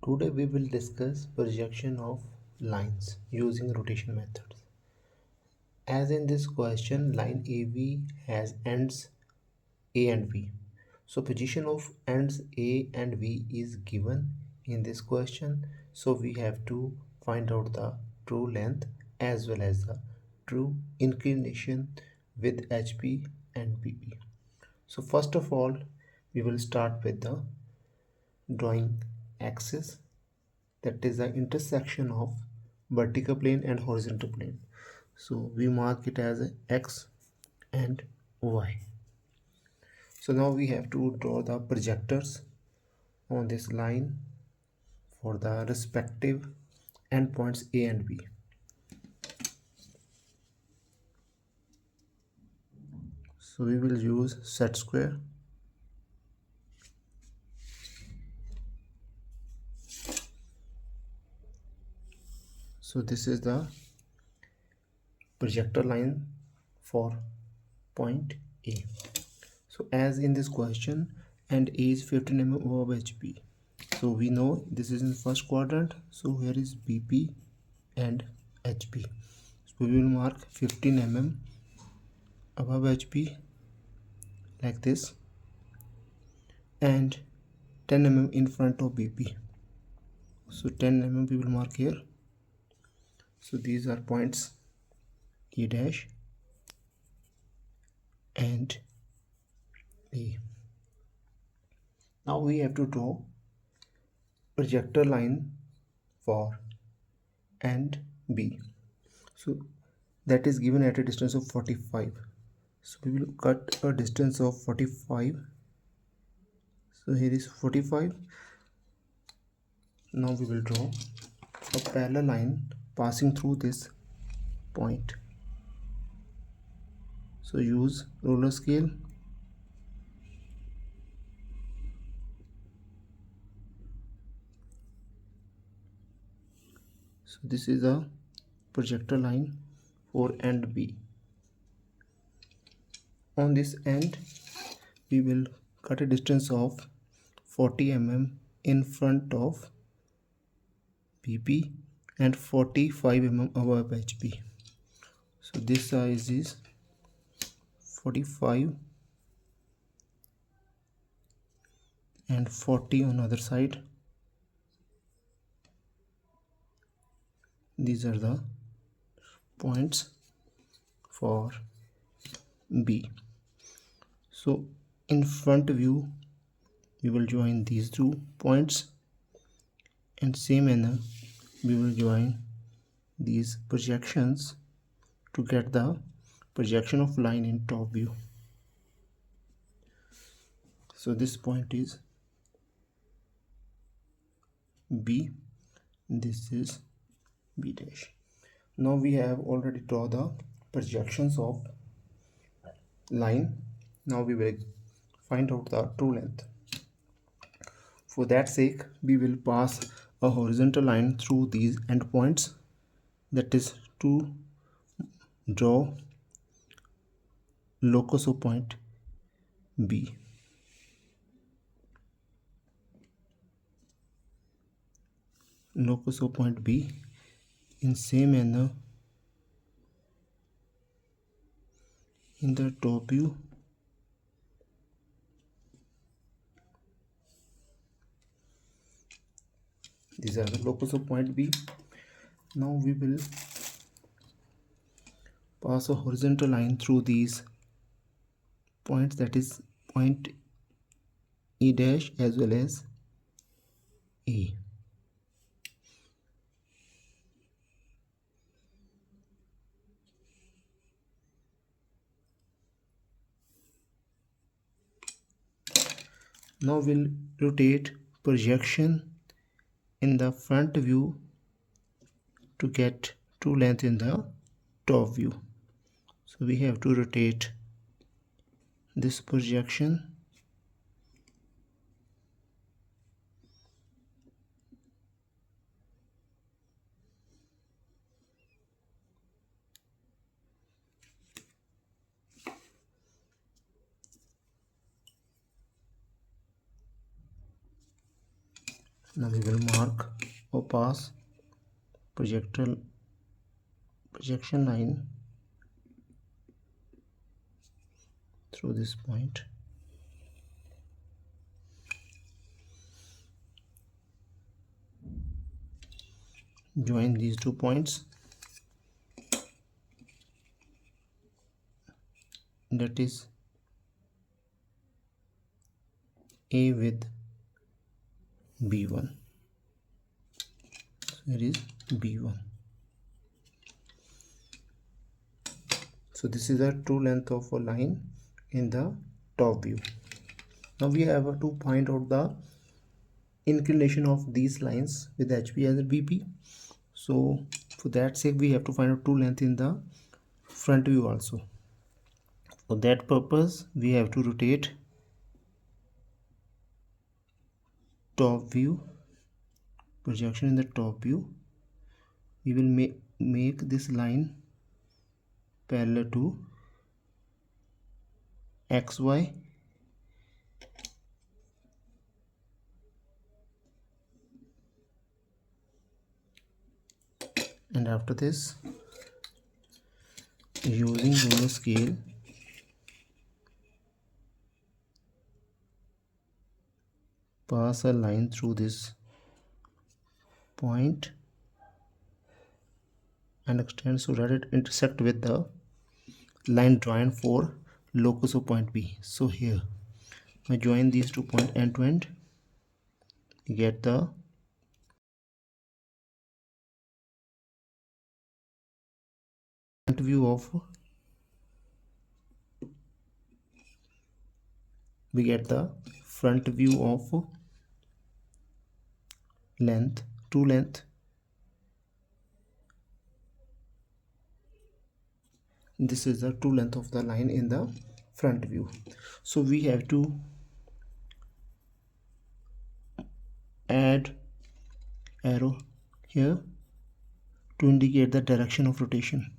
Today we will discuss projection of lines using rotation methods. As in this question, line AB has ends A and B. So position of ends A and B is given in this question. So we have to find out the true length as well as the true inclination with HP and BP. So first of all, we will start with the drawing axis, that is the intersection of vertical plane and horizontal plane. So we mark it as X and Y. So now we have to draw the projectors on this line for the respective endpoints A and B. So we will use set square. So this is the projector line for point A. So as in this question, and A is 15 mm above HP. So we know this is in first quadrant. So here is BP and HP. So we will mark 15 mm above HP like this and 10 mm in front of BP. So 10 mm we will mark here. So these are points E dash and A. Now we have to draw projector line for end B. So that is given at a distance of 45. So we will cut a distance of 45. So here is 45. Now we will draw a parallel line passing through this point. So use roller scale. So this is a projector line for end B. On this end we will cut a distance of 40 mm in front of BP and 45 mm above HP. So this size is 45 and 40 on other side. These are the points for B. So in front view we will join these two points, and same manner we will join these projections to get the projection of line in top view. So this point is B, this is B dash. Now we have already drawn the projections of line. Now we will find out the true length. For that sake, we will pass a horizontal line through these endpoints, that is to draw locus of point B. Locus of point B in same manner in the top view. These are the locus of point B. Now we will pass a horizontal line through these points, that is point E dash as well as A. Now we'll rotate projection in the front view to get true length in the top view. So we have to rotate this projection Now we will mark or pass projection line through this point. Join these 2 points, that is A with B1. So here is B1. So this is the true length of a line in the top view. Now we have to find out the inclination of these lines with HP as a BP. So for that sake we have to find out true length in the front view also. For that purpose we have to rotate top view, projection in the top view. We will make this line parallel to XY, and after this using ruler scale pass a line through this point and extend so that it intersect with the line drawn for locus of point B. So here I join these 2 points end to end, get the front view of length, true length. This is the true length of the line in the front view. So we have to add arrow here to indicate the direction of rotation.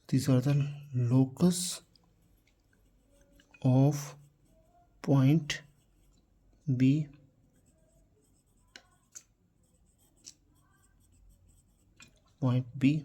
These are the locus of point B, point B,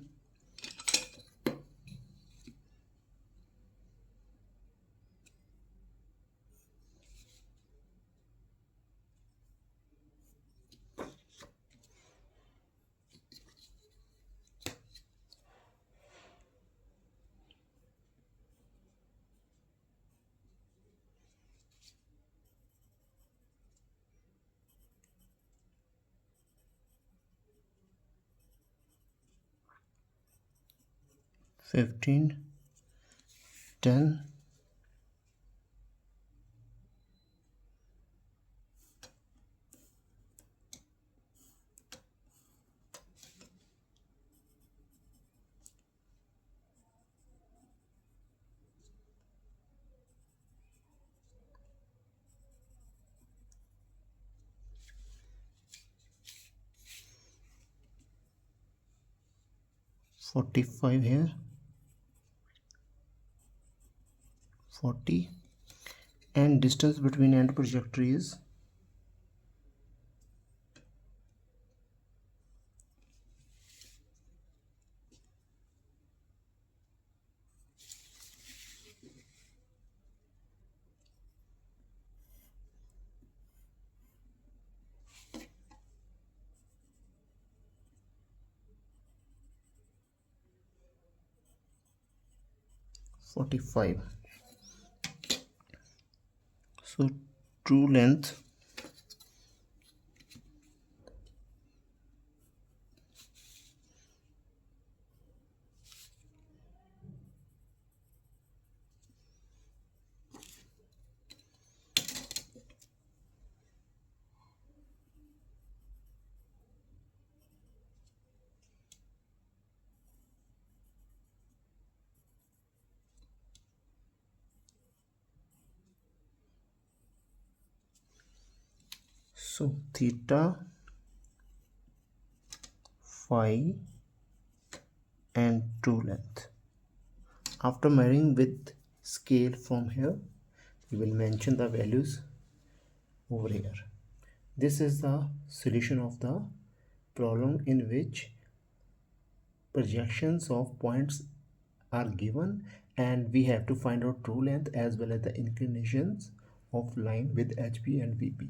(15, 10, 45 here, 40, and distance between end projector is 45. So true length So theta, phi, and true length. After measuring with scale from here, you will mention the values over here. This is the solution of the problem in which projections of points are given and we have to find out true length as well as the inclinations of line with HP and VP.